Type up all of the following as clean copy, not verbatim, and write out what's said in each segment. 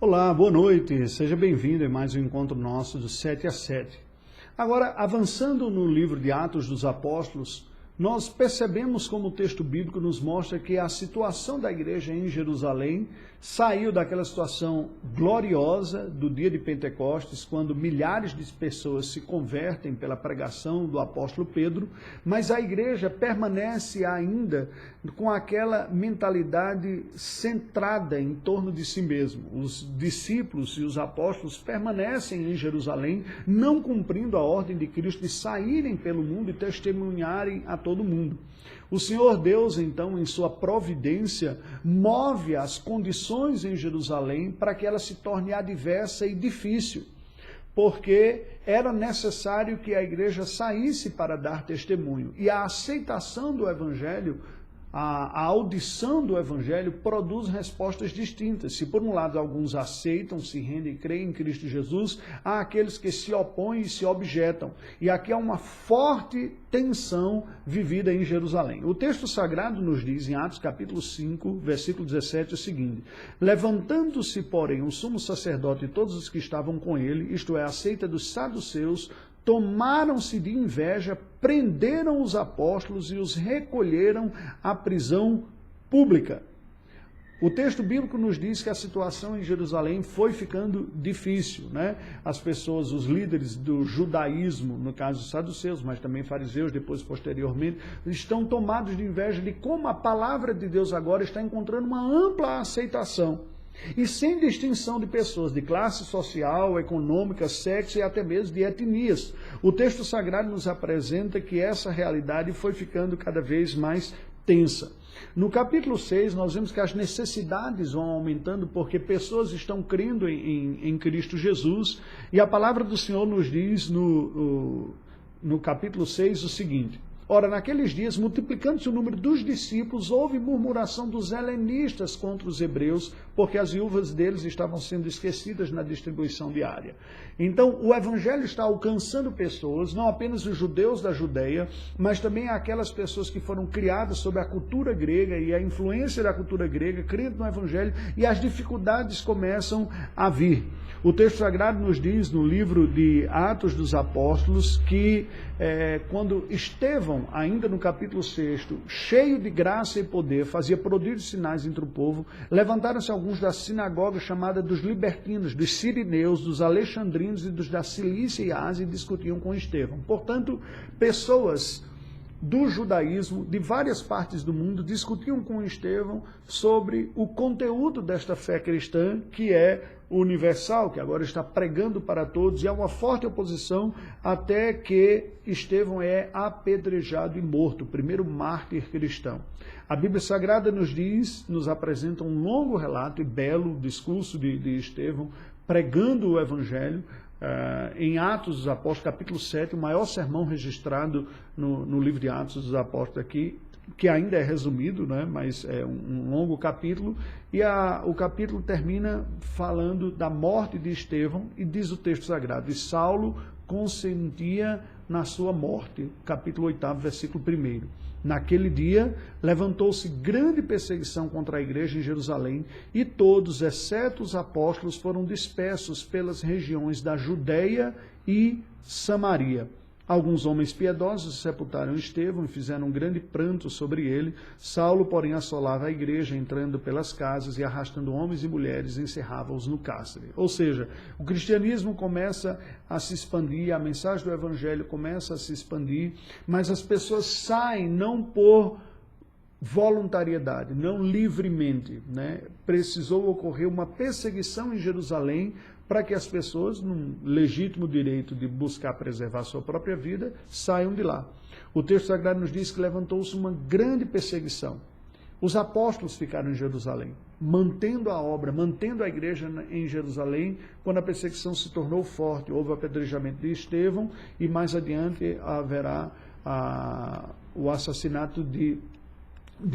Olá, boa noite, seja bem-vindo em mais um encontro nosso do 7 a 7. Agora, avançando no livro de Atos dos Apóstolos, nós percebemos como o texto bíblico nos mostra que a situação da igreja em Jerusalém saiu daquela situação gloriosa do dia de Pentecostes, quando milhares de pessoas se convertem pela pregação do apóstolo Pedro, mas a igreja permanece ainda com aquela mentalidade centrada em torno de si mesmo. Os discípulos e os apóstolos permanecem em Jerusalém, não cumprindo a ordem de Cristo de saírem pelo mundo e testemunharem a todo mundo. O Senhor Deus, então, em sua providência, move as condições em Jerusalém para que ela se torne adversa e difícil, porque era necessário que a igreja saísse para dar testemunho. E a aceitação do Evangelho, a audição do Evangelho produz respostas distintas. Se por um lado alguns aceitam, se rendem e creem em Cristo Jesus, há aqueles que se opõem e se objetam. E aqui há uma forte tensão vivida em Jerusalém. O texto sagrado nos diz, em Atos capítulo 5, versículo 17, o seguinte: levantando-se, porém, o sumo sacerdote e todos os que estavam com ele, isto é, a seita dos saduceus, tomaram-se de inveja, prenderam os apóstolos e os recolheram à prisão pública. O texto bíblico nos diz que a situação em Jerusalém foi ficando difícil, né? As pessoas, os líderes do judaísmo, no caso dos saduceus, mas também fariseus, depois posteriormente, estão tomados de inveja de como a palavra de Deus agora está encontrando uma ampla aceitação. E sem distinção de pessoas, de classe social, econômica, sexo e até mesmo de etnias. O texto sagrado nos apresenta que essa realidade foi ficando cada vez mais tensa. No capítulo 6, nós vemos que as necessidades vão aumentando porque pessoas estão crendo em Cristo Jesus. E a palavra do Senhor nos diz no capítulo 6 o seguinte: ora, naqueles dias, multiplicando-se o número dos discípulos, houve murmuração dos helenistas contra os hebreus, porque as viúvas deles estavam sendo esquecidas na distribuição diária. Então, o evangelho está alcançando pessoas, não apenas os judeus da Judeia, mas também aquelas pessoas que foram criadas sob a cultura grega e a influência da cultura grega, crendo no evangelho, e as dificuldades começam a vir. O texto sagrado nos diz, no livro de Atos dos Apóstolos, que quando Estevão, ainda no capítulo 6, cheio de graça e poder, fazia prodígios e sinais entre o povo, levantaram-se alguns da sinagoga chamada dos libertinos, dos sirineus, dos alexandrinos e dos da Cilícia e Ásia, e discutiam com Estevão. Portanto, pessoas do judaísmo, de várias partes do mundo, discutiam com Estevão sobre o conteúdo desta fé cristã, que é universal, que agora está pregando para todos, e há uma forte oposição até que Estevão é apedrejado e morto, o primeiro mártir cristão. A Bíblia Sagrada nos diz, nos apresenta um longo relato e belo discurso de Estevão, pregando o Evangelho, em Atos dos Apóstolos, capítulo 7, o maior sermão registrado no livro de Atos dos Apóstolos aqui, que ainda é resumido, né, mas é um longo capítulo, e o capítulo termina falando da morte de Estevão, e diz o texto sagrado: e Saulo consentia na sua morte, capítulo 8, versículo 1. Naquele dia, levantou-se grande perseguição contra a igreja em Jerusalém, e todos, exceto os apóstolos, foram dispersos pelas regiões da Judeia e Samaria. Alguns homens piedosos sepultaram Estevão e fizeram um grande pranto sobre ele. Saulo, porém, assolava a igreja, entrando pelas casas e arrastando homens e mulheres, encerrava-os no cárcere. Ou seja, o cristianismo começa a se expandir, a mensagem do evangelho começa a se expandir, mas as pessoas saem não por voluntariedade, não livremente, né? Precisou ocorrer uma perseguição em Jerusalém para que as pessoas, num legítimo direito de buscar preservar sua própria vida, saiam de lá. O texto sagrado nos diz que levantou-se uma grande perseguição. Os apóstolos ficaram em Jerusalém, mantendo a obra, mantendo a igreja em Jerusalém, quando a perseguição se tornou forte. Houve o apedrejamento de Estevão e mais adiante haverá o assassinato de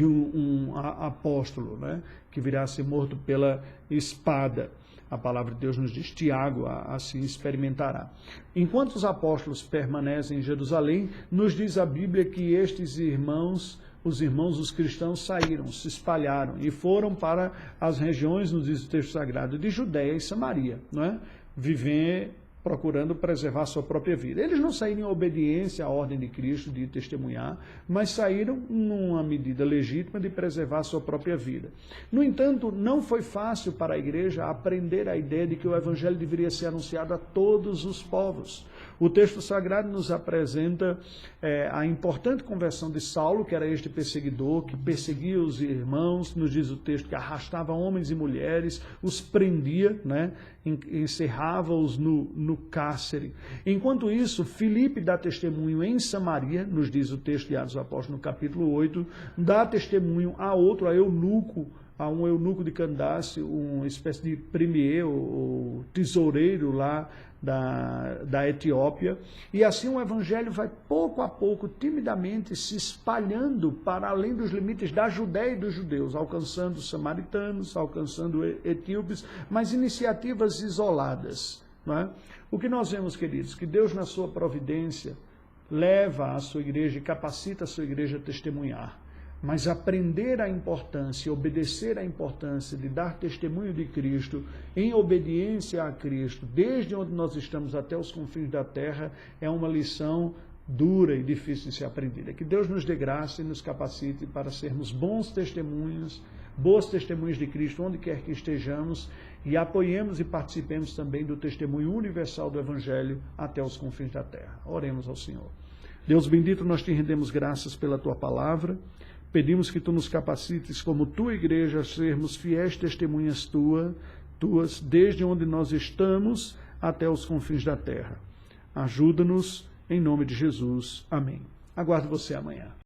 um apóstolo, né, que virá a ser morto pela espada. A palavra de Deus nos diz: Tiago assim experimentará. Enquanto os apóstolos permanecem em Jerusalém, nos diz a Bíblia que estes irmãos os irmãos, os cristãos saíram, se espalharam e foram para as regiões, nos diz o texto sagrado, de Judéia e Samaria, não é? Viver procurando preservar sua própria vida. Eles não saíram em obediência à ordem de Cristo de testemunhar, mas saíram numa medida legítima de preservar sua própria vida. No entanto, não foi fácil para a igreja aprender a ideia de que o evangelho deveria ser anunciado a todos os povos. O texto sagrado nos apresenta a importante conversão de Saulo, que era este perseguidor, que perseguia os irmãos, nos diz o texto, que arrastava homens e mulheres, os prendia, né, encerrava-os no cárcere. Enquanto isso, Filipe dá testemunho em Samaria, nos diz o texto de Atos dos Apóstolos, no capítulo 8, dá testemunho a outro, a um eunuco de Candace, uma espécie de premier, ou tesoureiro lá da Etiópia, e assim o evangelho vai pouco a pouco, timidamente, se espalhando para além dos limites da Judéia e dos judeus, alcançando os samaritanos, alcançando etíopes, mas iniciativas isoladas, não é? O que nós vemos, queridos, que Deus, na sua providência, leva a sua igreja e capacita a sua igreja a testemunhar. Mas aprender a importância, obedecer a importância de dar testemunho de Cristo, em obediência a Cristo, desde onde nós estamos até os confins da terra, é uma lição dura e difícil de ser aprendida. Que Deus nos dê graça e nos capacite para sermos bons testemunhas, boas testemunhas de Cristo, onde quer que estejamos, e apoiemos e participemos também do testemunho universal do Evangelho até os confins da terra. Oremos ao Senhor. Deus bendito, nós te rendemos graças pela tua palavra. Pedimos que tu nos capacites, como tua igreja, a sermos fiéis testemunhas tuas, desde onde nós estamos até os confins da terra. Ajuda-nos, em nome de Jesus. Amém. Aguardo você amanhã.